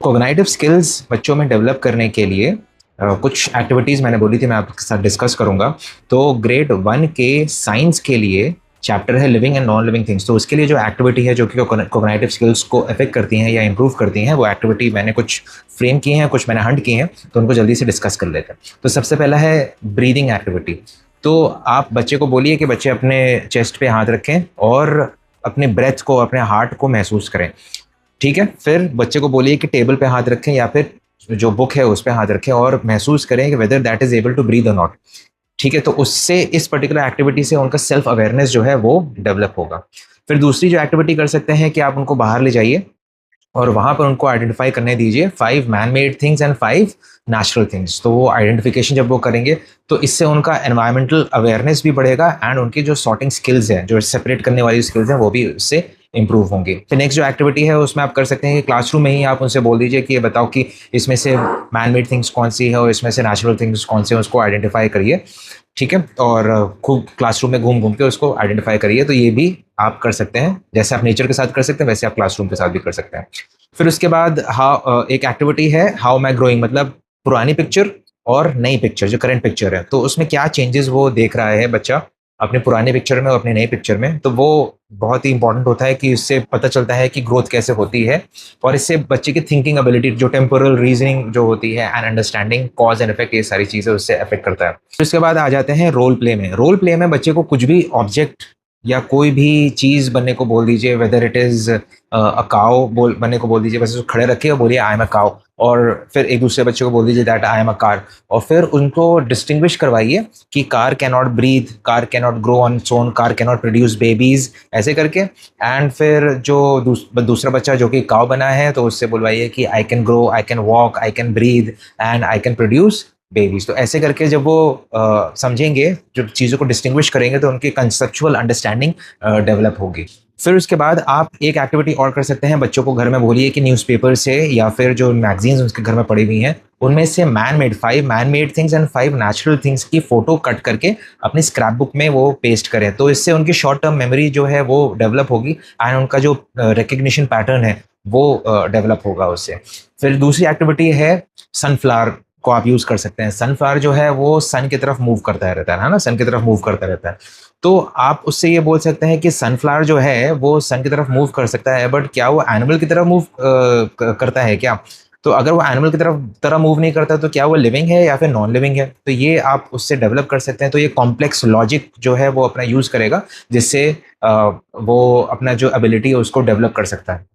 Cognitive skills बच्चों में develop करने के लिए कुछ एक्टिविटीज़ मैंने बोली थी, मैं आपके साथ डिस्कस करूंगा। तो ग्रेड 1 के साइंस के लिए चैप्टर है living and non living things. तो उसके लिए जो एक्टिविटी है जो कि कोग्निटिव स्किल्स को अफेक्ट करती हैं या इंप्रूव करती हैं, वो एक्टिविटी मैंने कुछ फ्रेम की हैं, कुछ मैंने हंट की हैं, तो उनको जल्दी से डिस्कस कर लेते हैं। तो सबसे पहला है ब्रीदिंग एक्टिविटी। तो आप बच्चे को बोलिए कि बच्चे अपने चेस्ट पे हाथ रखें और अपने ब्रेथ को, अपने हार्ट को महसूस करें। ठीक है, फिर बच्चे को बोलिए कि टेबल पे हाथ रखें या फिर जो बुक है उस पे हाथ रखें और महसूस करें कि whether that is able to breathe और नॉट। ठीक है, तो उससे, इस पर्टिकुलर एक्टिविटी से उनका सेल्फ अवेयरनेस जो है वो डेवलप होगा। फिर दूसरी जो एक्टिविटी कर सकते हैं कि आप उनको बाहर ले जाइए और वहां पर उनको आइडेंटिफाई करने दीजिए 5 man made things and 5 natural things. तो वो आइडेंटिफिकेशन जब वो करेंगे तो इससे उनका एनवायरमेंटल अवेयरनेस भी बढ़ेगा एंड उनकी जो सॉर्टिंग स्किल्स हैं, जो सेपरेट करने वाली स्किल्स हैं, वो भी उससे इंप्रूव होंगे। फिर नेक्स्ट जो एक्टिविटी है उसमें आप कर सकते हैं कि क्लासरूम में ही आप उनसे बोल दीजिए कि ये बताओ कि इसमें से मैन मेड थिंग्स कौन सी है और इसमें से नेचुरल थिंग्स कौन सी है, उसको आइडेंटिफाई करिए। ठीक है, और खूब क्लासरूम में घूम घूम के उसको आइडेंटिफाई करिए। तो ये भी आप कर सकते हैं, जैसे आप नेचर के साथ कर सकते हैं वैसे आप क्लासरूम के साथ भी कर सकते हैं। फिर उसके बाद एक एक्टिविटी है हाउ मैं ग्रोइंग, मतलब पुरानी पिक्चर और नई पिक्चर, जो करंट पिक्चर है, तो उसमें क्या चेंजेस वो देख रहा है बच्चा अपने पुराने पिक्चर में और अपने नए पिक्चर में। तो वो बहुत ही इंपॉर्टेंट होता है कि इससे पता चलता है कि ग्रोथ कैसे होती है और इससे बच्चे की थिंकिंग एबिलिटी, जो टेम्पोरल रीजनिंग जो होती है and understanding cause and effect, ये सारी चीज़ें उससे अफेक्ट करता है। फिर उसके बाद आ जाते हैं रोल प्ले में। रोल प्ले में बच्चे को कुछ भी ऑब्जेक्ट या कोई भी चीज़ बनने को बोल दीजिए, whether it is a cow बोल बनने को बोल दीजिए, बस उसको खड़े रखिए और बोलिए आई एम अ काउ। और फिर एक दूसरे बच्चे को बोल दीजिए that I am a car. और फिर उनको डिस्टिंग्विश करवाइए कि car can not breathe, car can not grow on its own, car can not produce babies, ऐसे करके। एंड फिर जो दूसरा बच्चा जो कि काउ बना है, तो उससे बुलवाइए कि I can grow, I can walk, I can breathe and I can produce babies. तो ऐसे करके जब वो समझेंगे, जब चीज़ों को डिस्टिंग्विश करेंगे, तो उनकी कंसेप्चुअल अंडरस्टैंडिंग डेवलप होगी। फिर उसके बाद आप एक एक्टिविटी और कर सकते हैं, बच्चों को घर में बोलिए कि न्यूज़पेपर से या फिर जो मैगजीन्स उनके घर में पड़ी हुई हैं उनमें से 5 man made things and 5 natural things की फोटो कट करके अपनी स्क्रैप बुक में वो पेस्ट करें। तो इससे उनकी शॉर्ट टर्म मेमोरी जो है वो डेवलप होगी एंड उनका जो रिकग्निशन पैटर्न है वो डेवलप होगा उससे। फिर दूसरी एक्टिविटी है सनफ्लावर को आप यूज कर सकते हैं। सनफ्लावर जो है वो सन की तरफ मूव करता रहता है ना, सन की तरफ मूव करता रहता है। तो आप उससे ये बोल सकते हैं कि सनफ्लावर जो है वो सन की तरफ मूव कर सकता है, बट क्या वो एनिमल की तरफ मूव करता है क्या? तो अगर वो एनिमल की तरह मूव नहीं करता तो क्या वो लिविंग है या फिर नॉन लिविंग है? तो ये आप उससे डेवलप कर सकते हैं। तो ये कॉम्प्लेक्स लॉजिक जो है वो अपना यूज करेगा, जिससे वो अपना जो एबिलिटी है उसको डेवलप कर सकता है।